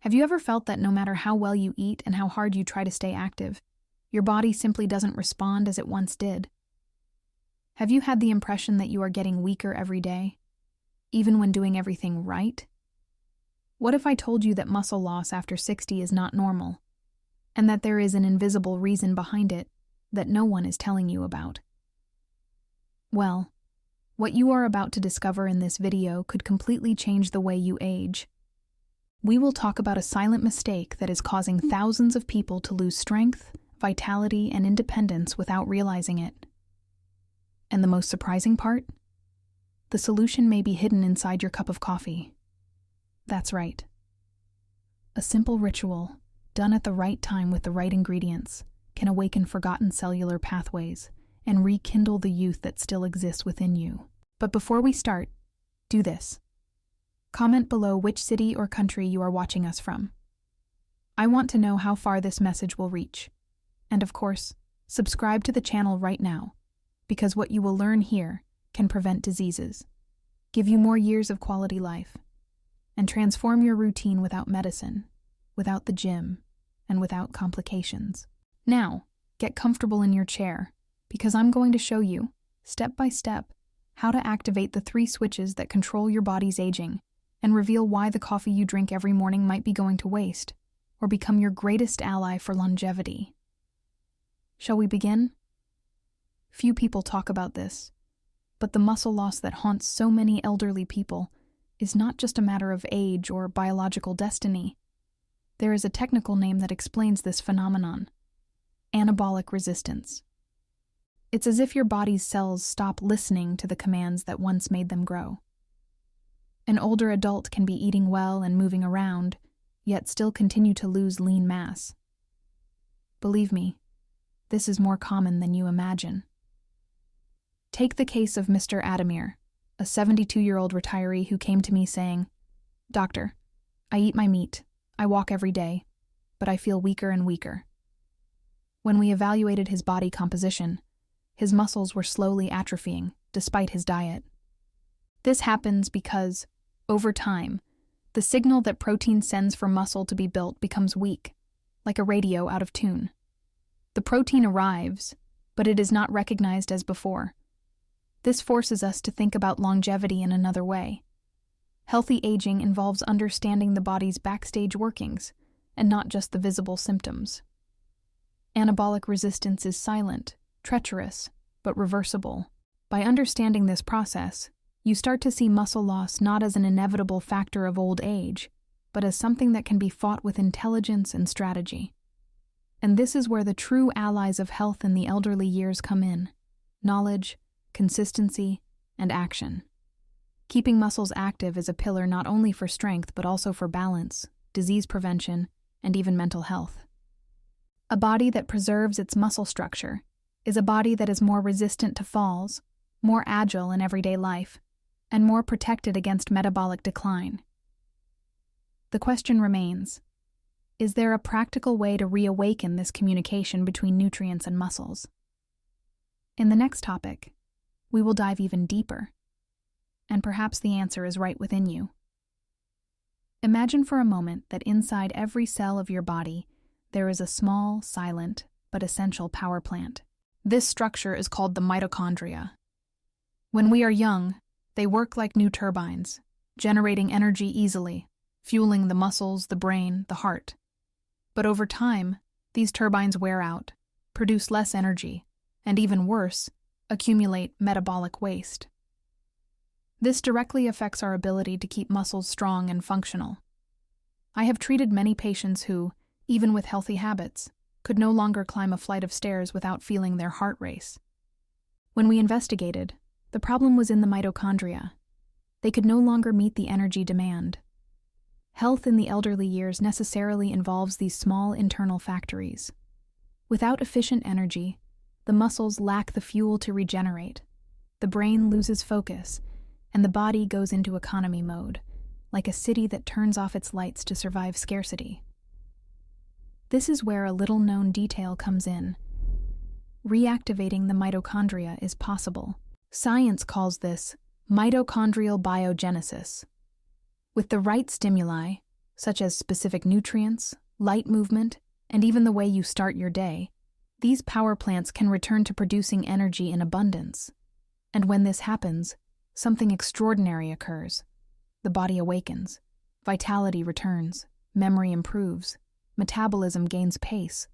Have you ever felt that no matter how well you eat and how hard you try to stay active, your body simply doesn't respond as it once did? Have you had the impression that you are getting weaker every day, even when doing everything right? What if I told you that muscle loss after 60 is not normal, and that there is an invisible reason behind it that no one is telling you about? Well, what you are about to discover in this video could completely change the way you age. We will talk about a silent mistake that is causing thousands of people to lose strength, vitality, and independence without realizing it. And the most surprising part? The solution may be hidden inside your cup of coffee. That's right. A simple ritual, done at the right time with the right ingredients, can awaken forgotten cellular pathways and rekindle the youth that still exists within you. But before we start, do this. Comment below which city or country you are watching us from. I want to know how far this message will reach. And of course, subscribe to the channel right now, because what you will learn here can prevent diseases, give you more years of quality life, and transform your routine without medicine, without the gym, and without complications. Now, get comfortable in your chair, because I'm going to show you, step by step, how to activate the 3 switches that control your body's aging and reveal why the coffee you drink every morning might be going to waste or become your greatest ally for longevity. Shall we begin? Few people talk about this, but the muscle loss that haunts so many elderly people is not just a matter of age or biological destiny. There is a technical name that explains this phenomenon: anabolic resistance. It's as if your body's cells stop listening to the commands that once made them grow. An older adult can be eating well and moving around, yet still continue to lose lean mass. Believe me, this is more common than you imagine. Take the case of Mr. Adamir, a 72-year-old retiree who came to me saying, "Doctor, I eat my meat, I walk every day, but I feel weaker and weaker." When we evaluated his body composition, his muscles were slowly atrophying despite his diet. This happens because, over time, the signal that protein sends for muscle to be built becomes weak, like a radio out of tune. The protein arrives, but it is not recognized as before. This forces us to think about longevity in another way. Healthy aging involves understanding the body's backstage workings, and not just the visible symptoms. Anabolic resistance is silent, treacherous, but reversible. By understanding this process, you start to see muscle loss not as an inevitable factor of old age, but as something that can be fought with intelligence and strategy. And this is where the true allies of health in the elderly years come in: knowledge, consistency, and action. Keeping muscles active is a pillar not only for strength but also for balance, disease prevention, and even mental health. A body that preserves its muscle structure is a body that is more resistant to falls, more agile in everyday life, and more protected against metabolic decline. The question remains, is there a practical way to reawaken this communication between nutrients and muscles? In the next topic, we will dive even deeper, and perhaps the answer is right within you. Imagine for a moment that inside every cell of your body there is a small, silent, but essential power plant. This structure is called the mitochondria. When we are young, they work like new turbines, generating energy easily, fueling the muscles, the brain, the heart. But over time, these turbines wear out, produce less energy, and even worse, accumulate metabolic waste. This directly affects our ability to keep muscles strong and functional. I have treated many patients who, even with healthy habits, could no longer climb a flight of stairs without feeling their heart race. When we investigated, the problem was in the mitochondria. They could no longer meet the energy demand. Health in the elderly years necessarily involves these small internal factories. Without efficient energy, the muscles lack the fuel to regenerate, the brain loses focus, and the body goes into economy mode, like a city that turns off its lights to survive scarcity. This is where a little-known detail comes in. Reactivating the mitochondria is possible. Science calls this mitochondrial biogenesis. With the right stimuli, such as specific nutrients, light movement, and even the way you start your day, these power plants can return to producing energy in abundance. And when this happens, something extraordinary occurs. The body awakens, vitality returns, memory improves, metabolism gains pace.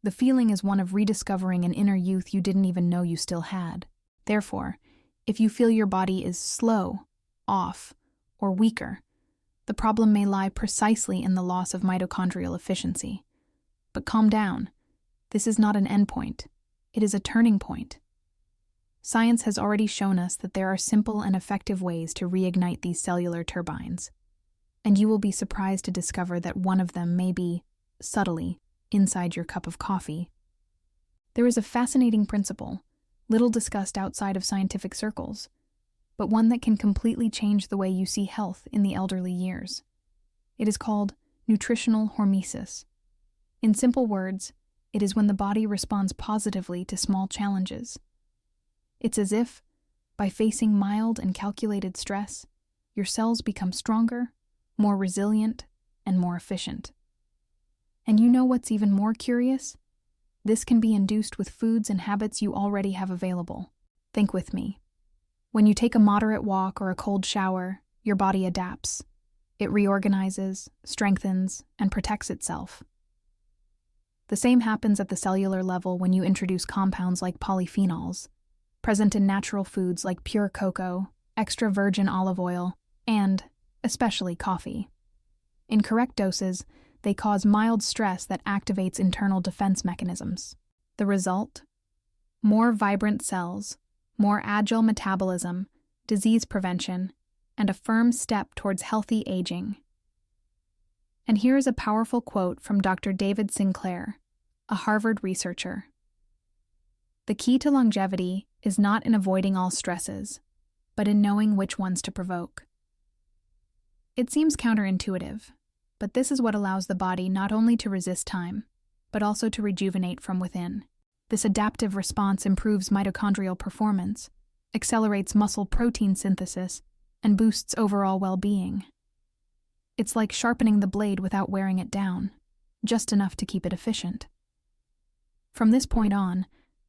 The feeling is one of rediscovering an inner youth you didn't even know you still had. Therefore, if you feel your body is slow, off, or weaker, the problem may lie precisely in the loss of mitochondrial efficiency. But calm down. This is not an endpoint. It is a turning point. Science has already shown us that there are simple and effective ways to reignite these cellular turbines. And you will be surprised to discover that one of them may be, subtly, inside your cup of coffee. There is a fascinating principle, little discussed outside of scientific circles, but one that can completely change the way you see health in the elderly years. It is called nutritional hormesis. In simple words, it is when the body responds positively to small challenges. It's as if, by facing mild and calculated stress, your cells become stronger, more resilient, and more efficient. And you know what's even more curious? This can be induced with foods and habits you already have available. Think with me. When you take a moderate walk or a cold shower, your body adapts. It reorganizes, strengthens, and protects itself. The same happens at the cellular level when you introduce compounds like polyphenols, present in natural foods like pure cocoa, extra virgin olive oil, and, especially, coffee. In correct doses, they cause mild stress that activates internal defense mechanisms. The result? More vibrant cells, more agile metabolism, disease prevention, and a firm step towards healthy aging. And here is a powerful quote from Dr. David Sinclair, a Harvard researcher. "The key to longevity is not in avoiding all stresses, but in knowing which ones to provoke." It seems counterintuitive, but this is what allows the body not only to resist time, but also to rejuvenate from within. This adaptive response improves mitochondrial performance, accelerates muscle protein synthesis, and boosts overall well-being. It's like sharpening the blade without wearing it down, just enough to keep it efficient. From this point on,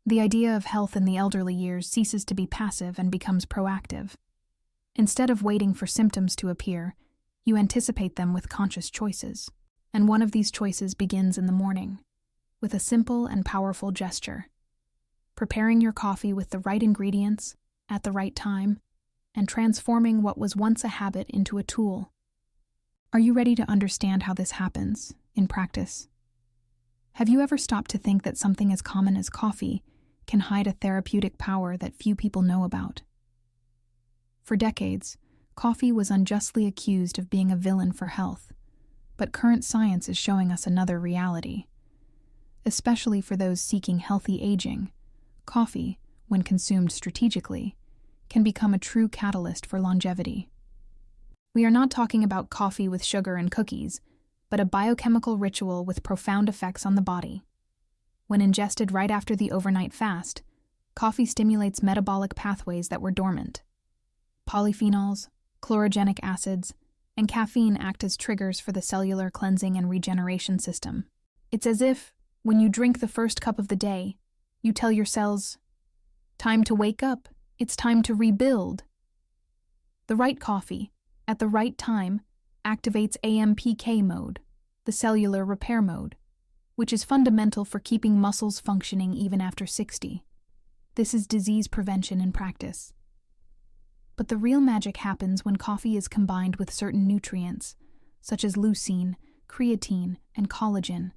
the idea of health in the elderly years ceases to be passive and becomes proactive. Instead of waiting for symptoms to appear, you anticipate them with conscious choices. And one of these choices begins in the morning, with a simple and powerful gesture. Preparing your coffee with the right ingredients, at the right time, and transforming what was once a habit into a tool. Are you ready to understand how this happens, in practice? Have you ever stopped to think that something as common as coffee can hide a therapeutic power that few people know about? For decades, coffee was unjustly accused of being a villain for health, but current science is showing us another reality. Especially for those seeking healthy aging, coffee, when consumed strategically, can become a true catalyst for longevity. We are not talking about coffee with sugar and cookies, but a biochemical ritual with profound effects on the body. When ingested right after the overnight fast, coffee stimulates metabolic pathways that were dormant. Polyphenols, chlorogenic acids, and caffeine act as triggers for the cellular cleansing and regeneration system. It's as if, when you drink the first cup of the day, you tell your cells, "Time to wake up, it's time to rebuild." The right coffee, at the right time, activates AMPK mode, the cellular repair mode, which is fundamental for keeping muscles functioning even after 60. This is disease prevention in practice. But the real magic happens when coffee is combined with certain nutrients, such as leucine, creatine, and collagen,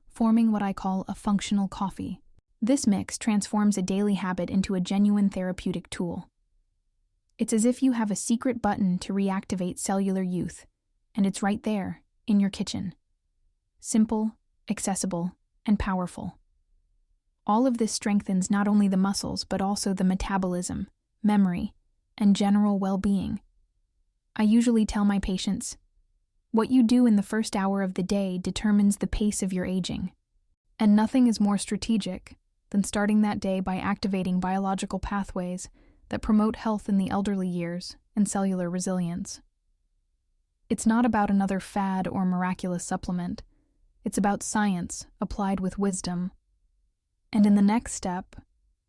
forming what I call a functional coffee. This mix transforms a daily habit into a genuine therapeutic tool. It's as if you have a secret button to reactivate cellular youth, and it's right there, in your kitchen. Simple, accessible, and powerful. All of this strengthens not only the muscles, but also the metabolism, memory, and general well-being. I usually tell my patients, what you do in the first hour of the day determines the pace of your aging. And nothing is more strategic than starting that day by activating biological pathways that promote health in the elderly years and cellular resilience. It's not about another fad or miraculous supplement. It's about science applied with wisdom. And in the next step,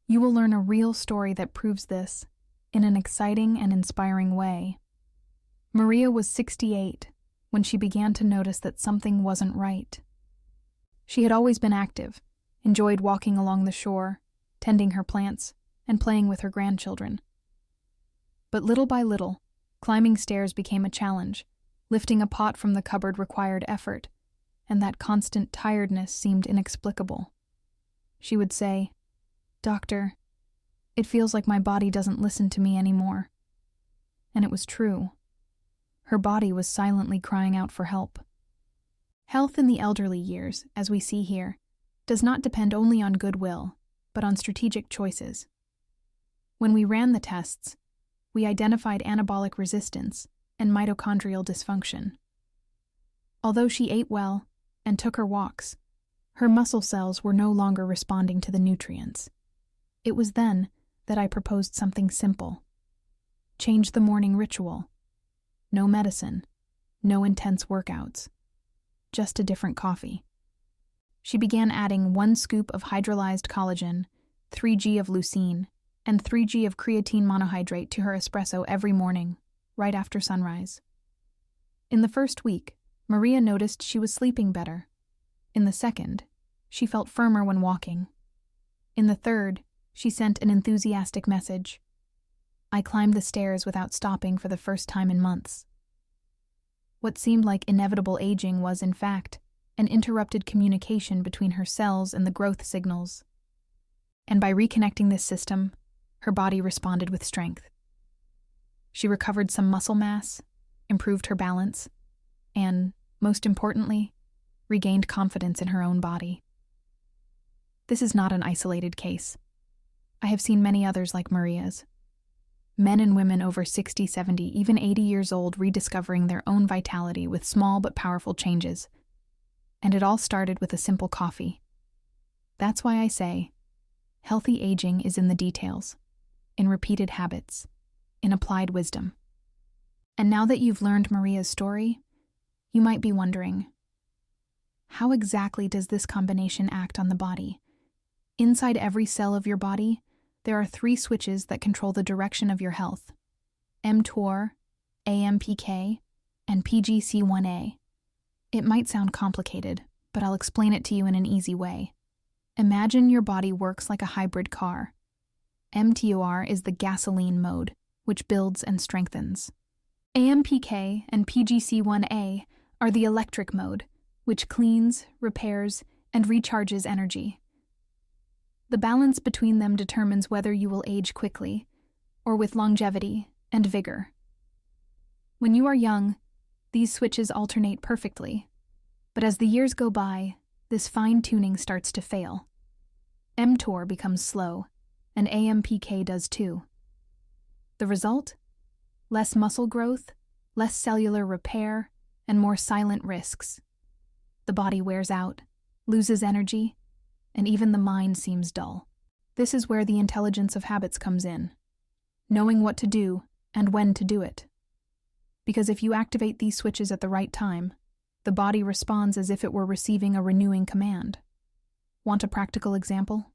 you will learn a real story that proves this in an exciting and inspiring way. Maria was 68 when she began to notice that something wasn't right. She had always been active, enjoyed walking along the shore, tending her plants, and playing with her grandchildren. But little by little, climbing stairs became a challenge. Lifting a pot from the cupboard required effort, and that constant tiredness seemed inexplicable. She would say, "Doctor, it feels like my body doesn't listen to me anymore." And it was true. Her body was silently crying out for help. Health in the elderly years, as we see here, does not depend only on goodwill, but on strategic choices. When we ran the tests, we identified anabolic resistance and mitochondrial dysfunction. Although she ate well and took her walks, her muscle cells were no longer responding to the nutrients. It was then that I proposed something simple. Change the morning ritual. No medicine, no intense workouts, just a different coffee. She began adding 1 scoop of hydrolyzed collagen, 3g of leucine, and 3g of creatine monohydrate to her espresso every morning, right after sunrise. In the first week, Maria noticed she was sleeping better. In the second, she felt firmer when walking. In the third, she sent an enthusiastic message. I climbed the stairs without stopping for the first time in months. What seemed like inevitable aging was, in fact, an interrupted communication between her cells and the growth signals. And by reconnecting this system, her body responded with strength. She recovered some muscle mass, improved her balance, and, most importantly, regained confidence in her own body. This is not an isolated case. I have seen many others like Maria's. Men and women over 60, 70, even 80 years old rediscovering their own vitality with small but powerful changes. And it all started with a simple coffee. That's why I say, healthy aging is in the details, in repeated habits, in applied wisdom. And now that you've learned Maria's story, you might be wondering, how exactly does this combination act on the body? Inside every cell of your body, there are 3 switches that control the direction of your health: mTOR, AMPK, and PGC1A. It might sound complicated, but I'll explain it to you in an easy way. Imagine your body works like a hybrid car. mTOR is the gasoline mode, which builds and strengthens. AMPK and PGC1A are the electric mode, which cleans, repairs, and recharges energy. The balance between them determines whether you will age quickly, or with longevity and vigor. When you are young, these switches alternate perfectly, but as the years go by, this fine-tuning starts to fail. mTOR becomes slow, and AMPK does too. The result? Less muscle growth, less cellular repair, and more silent risks. The body wears out, loses energy, and even the mind seems dull. This is where the intelligence of habits comes in, knowing what to do and when to do it. Because if you activate these switches at the right time, the body responds as if it were receiving a renewing command. Want a practical example?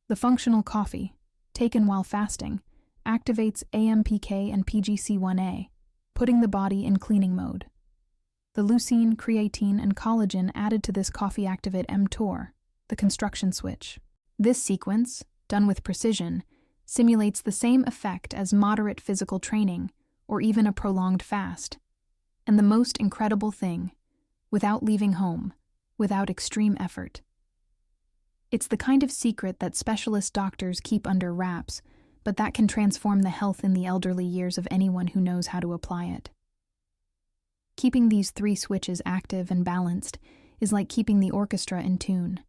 The functional coffee, taken while fasting, activates AMPK and PGC1A, putting the body in cleaning mode. The leucine, creatine, and collagen added to this coffee activate mTOR, the construction switch. This sequence, done with precision, simulates the same effect as moderate physical training or even a prolonged fast. And the most incredible thing, without leaving home, without extreme effort. It's the kind of secret that specialist doctors keep under wraps, but that can transform the health in the elderly years of anyone who knows how to apply it. Keeping these 3 switches active and balanced is like keeping the orchestra in tune.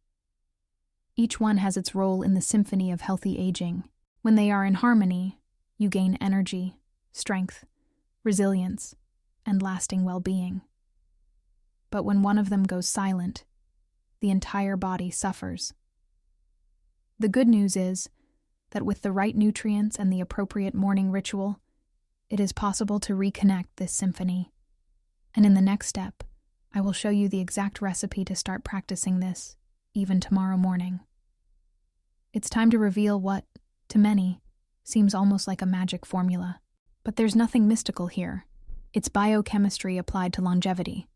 Each one has its role in the symphony of healthy aging. When they are in harmony, you gain energy, strength, resilience, and lasting well-being. But when one of them goes silent, the entire body suffers. The good news is that with the right nutrients and the appropriate morning ritual, it is possible to reconnect this symphony. And in the next step, I will show you the exact recipe to start practicing this, even tomorrow morning. It's time to reveal what, to many, seems almost like a magic formula. But there's nothing mystical here. It's biochemistry applied to longevity.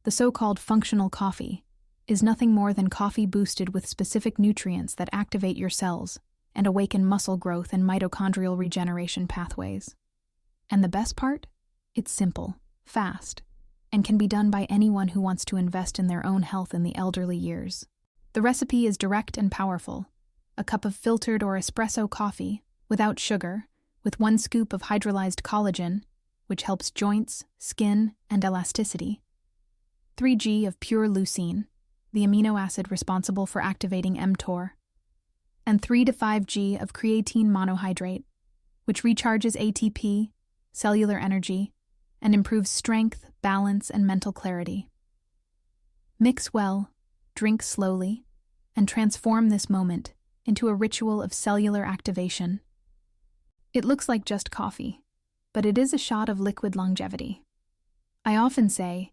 The so-called functional coffee is nothing more than coffee boosted with specific nutrients that activate your cells and awaken muscle growth and mitochondrial regeneration pathways. And the best part? It's simple, fast, and can be done by anyone who wants to invest in their own health in the elderly years. The recipe is direct and powerful. A cup of filtered or espresso coffee, without sugar, with 1 scoop of hydrolyzed collagen, which helps joints, skin, and elasticity. 3g of pure leucine, the amino acid responsible for activating mTOR. And 3 to 5g of creatine monohydrate, which recharges ATP, cellular energy, and improves strength, balance, and mental clarity. Mix well, drink slowly, and transform this moment into a ritual of cellular activation. It looks like just coffee, but it is a shot of liquid longevity. I often say,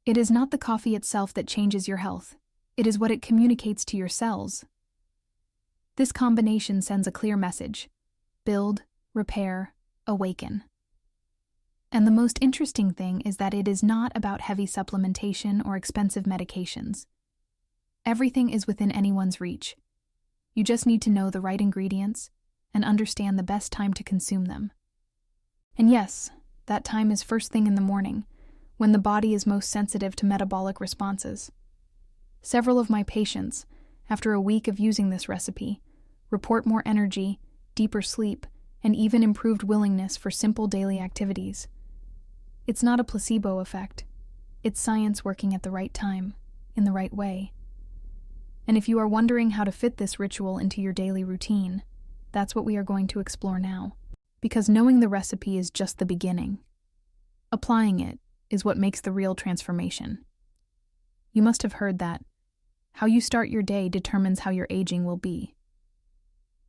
it is not the coffee itself that changes your health, it is what it communicates to your cells. This combination sends a clear message: build, repair, awaken. And the most interesting thing is that it is not about heavy supplementation or expensive medications. Everything is within anyone's reach. You just need to know the right ingredients and understand the best time to consume them. And yes, that time is first thing in the morning, when the body is most sensitive to metabolic responses. Several of my patients, after a week of using this recipe, report more energy, deeper sleep, and even improved willingness for simple daily activities. It's not a placebo effect. It's science working at the right time, in the right way. And if you are wondering how to fit this ritual into your daily routine, that's what we are going to explore now. Because knowing the recipe is just the beginning. Applying it is what makes the real transformation. You must have heard that how you start your day determines how your aging will be.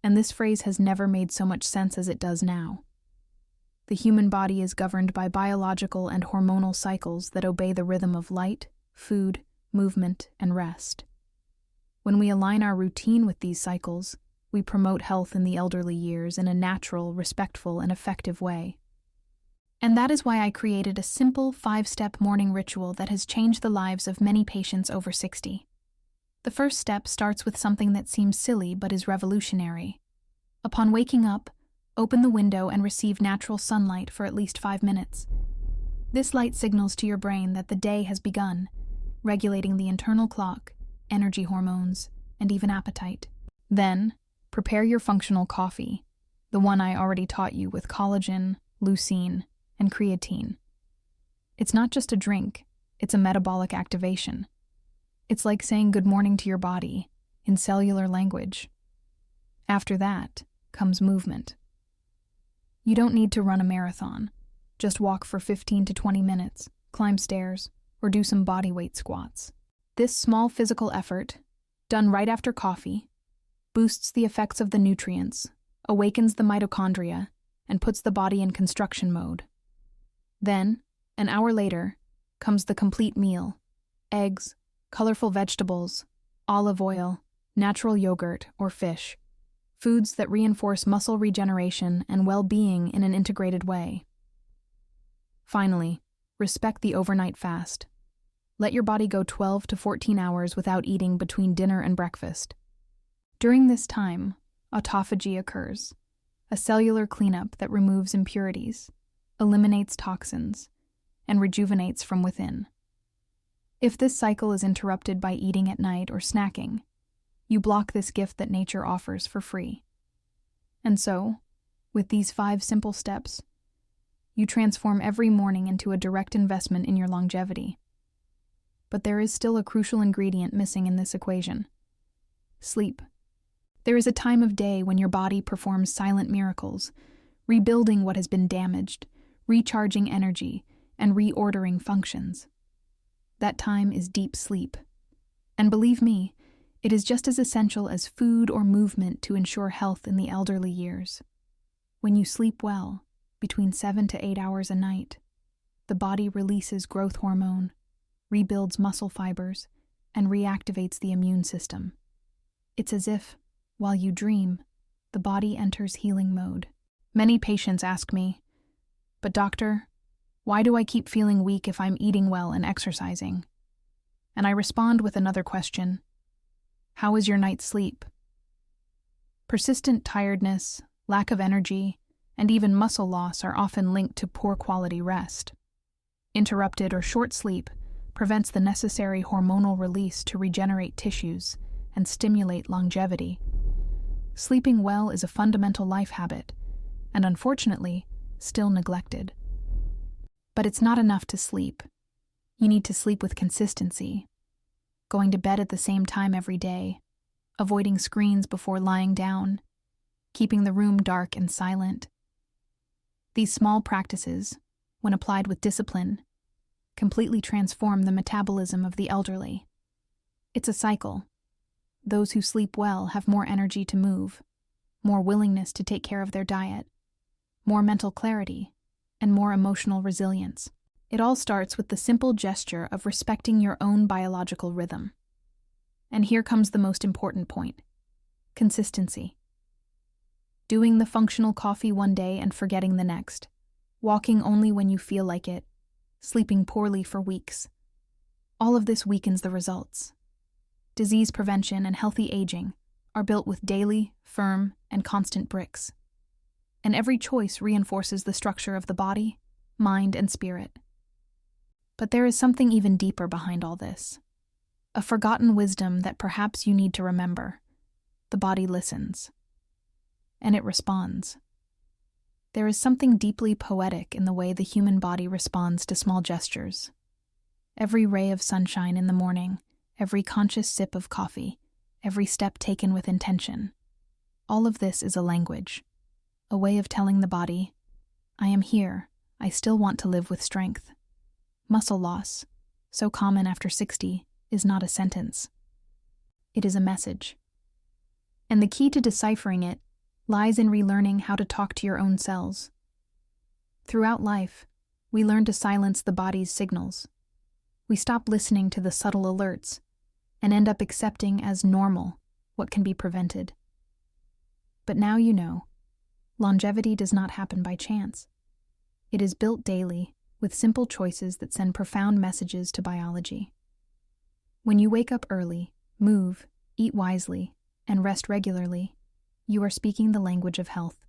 And this phrase has never made so much sense as it does now. The human body is governed by biological and hormonal cycles that obey the rhythm of light, food, movement, and rest. When we align our routine with these cycles, we promote health in the elderly years in a natural, respectful, and effective way. And that is why I created a simple 5-step morning ritual that has changed the lives of many patients over 60. The first step starts with something that seems silly but is revolutionary. Upon waking up, open the window and receive natural sunlight for at least 5 minutes. This light signals to your brain that the day has begun, regulating the internal clock, energy hormones, and even appetite. Then, prepare your functional coffee, the one I already taught you with collagen, leucine, and creatine. It's not just a drink, it's a metabolic activation. It's like saying good morning to your body in cellular language. After that comes movement. You don't need to run a marathon. Just walk for 15 to 20 minutes, climb stairs, or do some bodyweight squats. This small physical effort, done right after coffee, boosts the effects of the nutrients, awakens the mitochondria, and puts the body in construction mode. Then, an hour later, comes the complete meal: eggs, colorful vegetables, olive oil, natural yogurt, or fish. Foods that reinforce muscle regeneration and well-being in an integrated way. Finally, respect the overnight fast. Let your body go 12 to 14 hours without eating between dinner and breakfast. During this time, autophagy occurs, a cellular cleanup that removes impurities, eliminates toxins, and rejuvenates from within. If this cycle is interrupted by eating at night or snacking, you block this gift that nature offers for free. And so, with these 5 simple steps, you transform every morning into a direct investment in your longevity. But there is still a crucial ingredient missing in this equation: sleep. There is a time of day when your body performs silent miracles, rebuilding what has been damaged, recharging energy, and reordering functions. That time is deep sleep. And believe me, it is just as essential as food or movement to ensure health in the elderly years. When you sleep well, between 7 to 8 hours a night, the body releases growth hormone, rebuilds muscle fibers, and reactivates the immune system. It's as if, while you dream, the body enters healing mode. Many patients ask me, "But doctor, why do I keep feeling weak if I'm eating well and exercising?" And I respond with another question: how is your night's sleep? Persistent tiredness, lack of energy, and even muscle loss are often linked to poor quality rest. Interrupted or short sleep prevents the necessary hormonal release to regenerate tissues and stimulate longevity. Sleeping well is a fundamental life habit, and unfortunately, still neglected. But it's not enough to sleep. You need to sleep with consistency, going to bed at the same time every day, avoiding screens before lying down, keeping the room dark and silent. These small practices, when applied with discipline, completely transform the metabolism of the elderly. It's a cycle. Those who sleep well have more energy to move, more willingness to take care of their diet, more mental clarity, and more emotional resilience. It all starts with the simple gesture of respecting your own biological rhythm. And here comes the most important point: consistency. Doing the functional coffee one day and forgetting the next, walking only when you feel like it, sleeping poorly for weeks. All of this weakens the results. Disease prevention and healthy aging are built with daily, firm, and constant bricks. And every choice reinforces the structure of the body, mind, and spirit. But there is something even deeper behind all this. A forgotten wisdom that perhaps you need to remember. The body listens. And it responds. There is something deeply poetic in the way the human body responds to small gestures. Every ray of sunshine in the morning, every conscious sip of coffee, every step taken with intention. All of this is a language, a way of telling the body, I am here, I still want to live with strength. Muscle loss, so common after 60, is not a sentence. It is a message. And the key to deciphering it lies in relearning how to talk to your own cells. Throughout life, we learn to silence the body's signals. We stop listening to the subtle alerts and end up accepting as normal what can be prevented. But now you know, longevity does not happen by chance. It is built daily with simple choices that send profound messages to biology. When you wake up early, move, eat wisely, and rest regularly, you are speaking the language of health.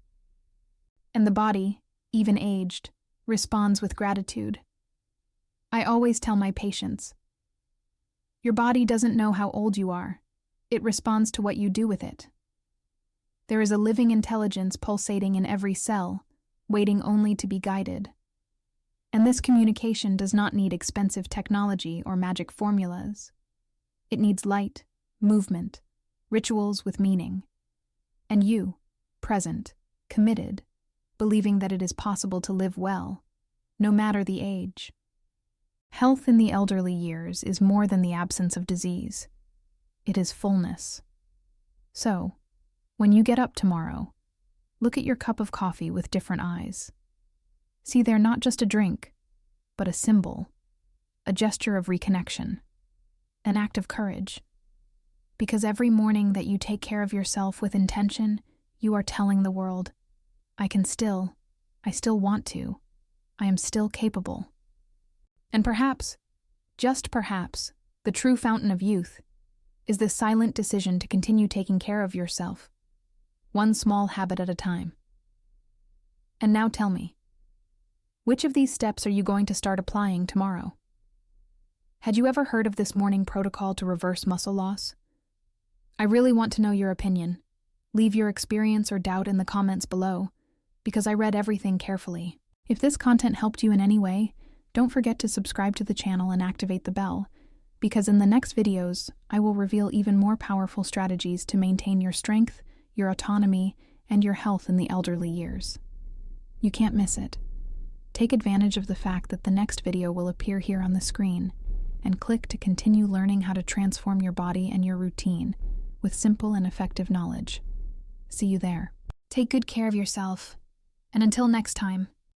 And the body, even aged, responds with gratitude. I always tell my patients, your body doesn't know how old you are. It responds to what you do with it. There is a living intelligence pulsating in every cell, waiting only to be guided. And this communication does not need expensive technology or magic formulas. It needs light, movement, rituals with meaning. And you, present, committed, believing that it is possible to live well, no matter the age. Health in the elderly years is more than the absence of disease. It is fullness. So, when you get up tomorrow, look at your cup of coffee with different eyes. See, they're not just a drink, but a symbol, a gesture of reconnection, an act of courage. Because every morning that you take care of yourself with intention, you are telling the world, I still want to, I am still capable. And perhaps, just perhaps, the true fountain of youth is the silent decision to continue taking care of yourself, one small habit at a time. And now tell me, which of these steps are you going to start applying tomorrow? Had you ever heard of this morning protocol to reverse muscle loss? I really want to know your opinion. Leave your experience or doubt in the comments below, because I read everything carefully. If this content helped you in any way, don't forget to subscribe to the channel and activate the bell, because in the next videos, I will reveal even more powerful strategies to maintain your strength, your autonomy, and your health in the elderly years. You can't miss it. Take advantage of the fact that the next video will appear here on the screen, and click to continue learning how to transform your body and your routine with simple and effective knowledge. See you there. Take good care of yourself, and until next time,